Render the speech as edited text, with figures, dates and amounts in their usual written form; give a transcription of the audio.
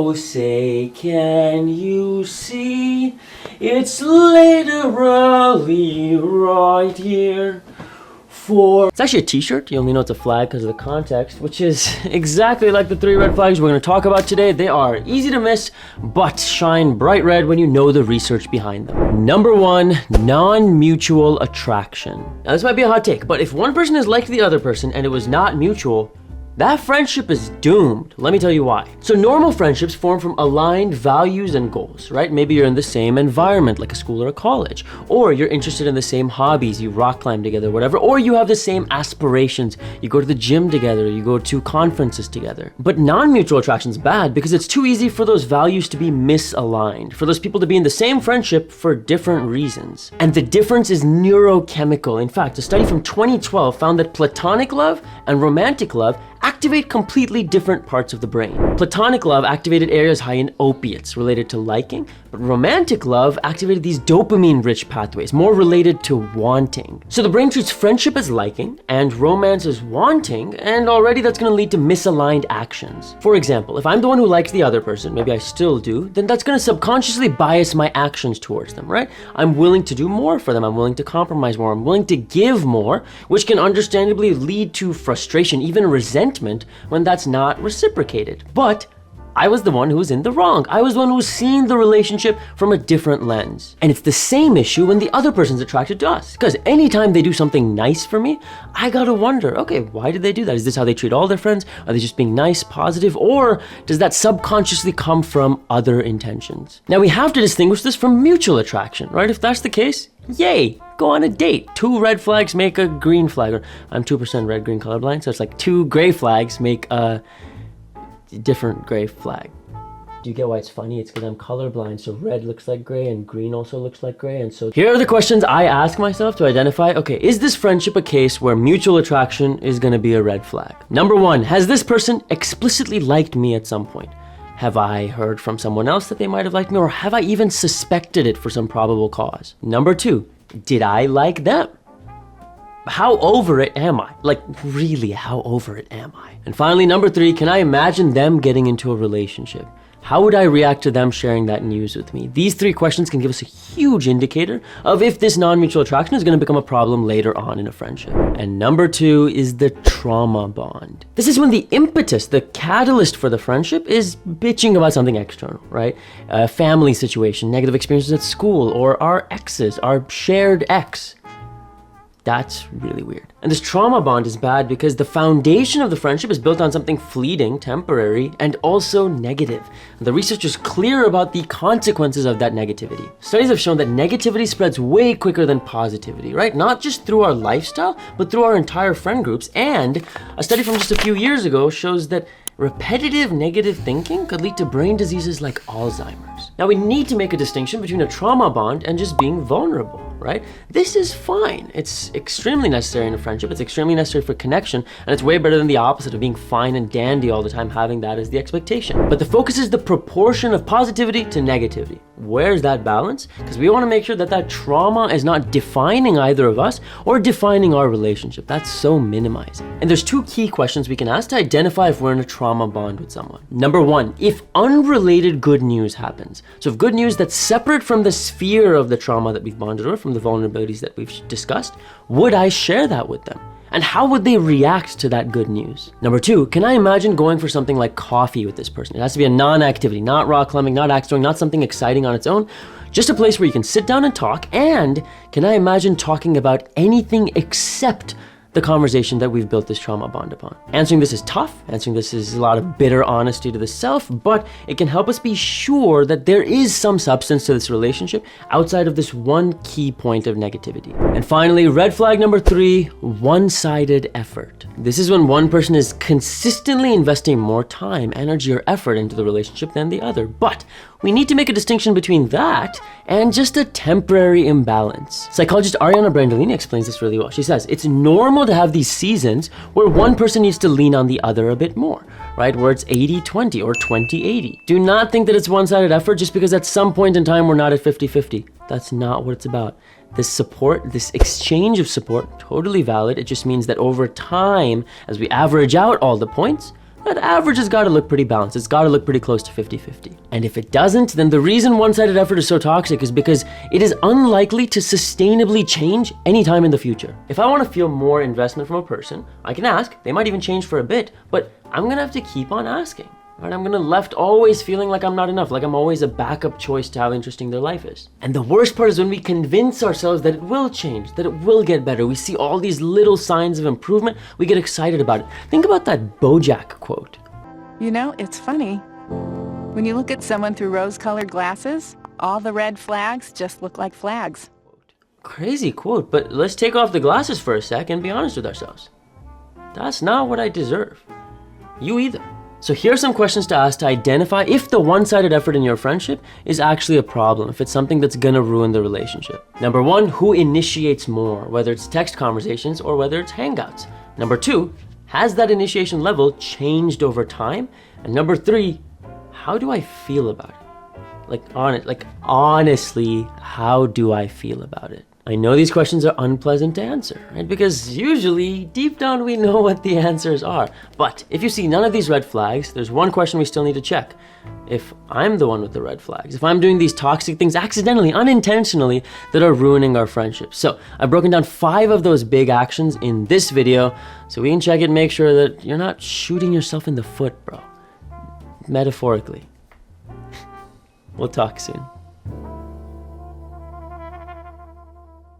Oh, say, can you see? It's literally right here. It's actually a t-shirt. You only know it's a flag because of the context, which is exactly like the 3 red flags we're going to talk about today. They are easy to miss, but shine bright red when you know the research behind them. Number 1, non-mutual attraction. Now this might be a hot take, but if one person has liked the other person and it was not mutual, that friendship is doomed. Let me tell you why. So normal friendships form from aligned values and goals, right? Maybe you're in the same environment, like a school or a college, or you're interested in the same hobbies, you rock climb together, whatever, or you have the same aspirations, you go to the gym together, you go to conferences together. But non-mutual attraction is bad because it's too easy for those values to be misaligned, for those people to be in the same friendship for different reasons. And the difference is neurochemical. In fact, a study from 2012 found that platonic love and romantic love activate completely different parts of the brain. Platonic love activated areas high in opiates related to liking, but romantic love activated these dopamine-rich pathways, more related to wanting. So the brain treats friendship as liking and romance as wanting, and already that's gonna lead to misaligned actions. For example, if I'm the one who likes the other person, maybe I still do, then that's gonna subconsciously bias my actions towards them, right? I'm willing to do more for them, I'm willing to compromise more, I'm willing to give more, which can understandably lead to frustration, even resentment, when that's not reciprocated. But I was the one who was in the wrong. I was the one who was seeing the relationship from a different lens. And it's the same issue when the other person's attracted to us. Because anytime they do something nice for me, I gotta wonder, okay, why did they do that? Is this how they treat all their friends? Are they just being nice, positive? Or does that subconsciously come from other intentions? Now we have to distinguish this from mutual attraction, right? If that's the case, yay, go on a date. 2 red flags make a green flag. Or I'm 2% red-green colorblind, so it's like 2 gray flags make a different gray flag. Do you get why it's funny? It's because I'm colorblind, so red looks like gray and green also looks like gray. And so here are the questions I ask myself to identify, okay, is this friendship a case where mutual attraction is gonna be a red flag? Number 1, has this person explicitly liked me at some point? Have I heard from someone else that they might have liked me, or have I even suspected it for some probable cause? Number 2, did I like them? How over it am I? Like, really, how over it am I? And finally, number 3, can I imagine them getting into a relationship? How would I react to them sharing that news with me? These 3 questions can give us a huge indicator of if this non-mutual attraction is going to become a problem later on in a friendship. And number 2 is the trauma bond. This is when the impetus, the catalyst for the friendship is bitching about something external, right? A family situation, negative experiences at school, or our exes, our shared ex. That's really weird. And this trauma bond is bad because the foundation of the friendship is built on something fleeting, temporary, and also negative. And the research is clear about the consequences of that negativity. Studies have shown that negativity spreads way quicker than positivity, right? Not just through our lifestyle, but through our entire friend groups. And a study from just a few years ago shows that repetitive negative thinking could lead to brain diseases like Alzheimer's. Now we need to make a distinction between a trauma bond and just being vulnerable, right? This is fine. It's extremely necessary in a friendship. It's extremely necessary for connection, and it's way better than the opposite of being fine and dandy all the time, having that as the expectation. But the focus is the proportion of positivity to negativity. Where's that balance? Because we want to make sure that that trauma is not defining either of us or defining our relationship. That's so minimizing. And there's 2 key questions we can ask to identify if we're in a trauma bond with someone. Number 1, if unrelated good news happens. So if good news that's separate from the sphere of the trauma that we've bonded with, from the vulnerabilities that we've discussed, would I share that with them? And how would they react to that good news? Number 2, can I imagine going for something like coffee with this person? It has to be a non-activity, not rock climbing, not axe throwing, not something exciting on its own, just a place where you can sit down and talk. And can I imagine talking about anything except the conversation that we've built this trauma bond upon? Answering this is tough. Answering this is a lot of bitter honesty to the self, but it can help us be sure that there is some substance to this relationship outside of this one key point of negativity. And finally, red flag number 3, one-sided effort. This is when one person is consistently investing more time, energy, or effort into the relationship than the other. But we need to make a distinction between that and just a temporary imbalance. Psychologist Ariana Brandolini explains this really well. She says, it's normal to have these seasons where one person needs to lean on the other a bit more, right? Where it's 80-20 or 20-80. Do not think that it's one-sided effort just because at some point in time we're not at 50-50. That's not what it's about. This support, this exchange of support, totally valid. It just means that over time, as we average out all the points, that average has got to look pretty balanced. It's got to look pretty close to 50-50. And if it doesn't, then the reason one-sided effort is so toxic is because it is unlikely to sustainably change anytime in the future. If I want to feel more investment from a person, I can ask. They might even change for a bit, but I'm going to have to keep on asking. Right? I'm gonna left always feeling like I'm not enough, like I'm always a backup choice to how interesting their life is. And the worst part is when we convince ourselves that it will change, that it will get better. We see all these little signs of improvement, we get excited about it. Think about that BoJack quote. You know, it's funny. When you look at someone through rose-colored glasses, all the red flags just look like flags. Crazy quote, but let's take off the glasses for a sec and be honest with ourselves. That's not what I deserve. You either. So here are some questions to ask to identify if the one-sided effort in your friendship is actually a problem, if it's something that's gonna ruin the relationship. Number 1, who initiates more, whether it's text conversations or whether it's hangouts? Number 2, has that initiation level changed over time? And number 3, how do I feel about it? Honestly, how do I feel about it? I know these questions are unpleasant to answer, right? Because usually, deep down, we know what the answers are. But if you see none of these red flags, there's one question we still need to check. If I'm the one with the red flags, if I'm doing these toxic things accidentally, unintentionally, that are ruining our friendship. So I've broken down 5 of those big actions in this video, so we can check it and make sure that you're not shooting yourself in the foot, bro. Metaphorically. We'll talk soon.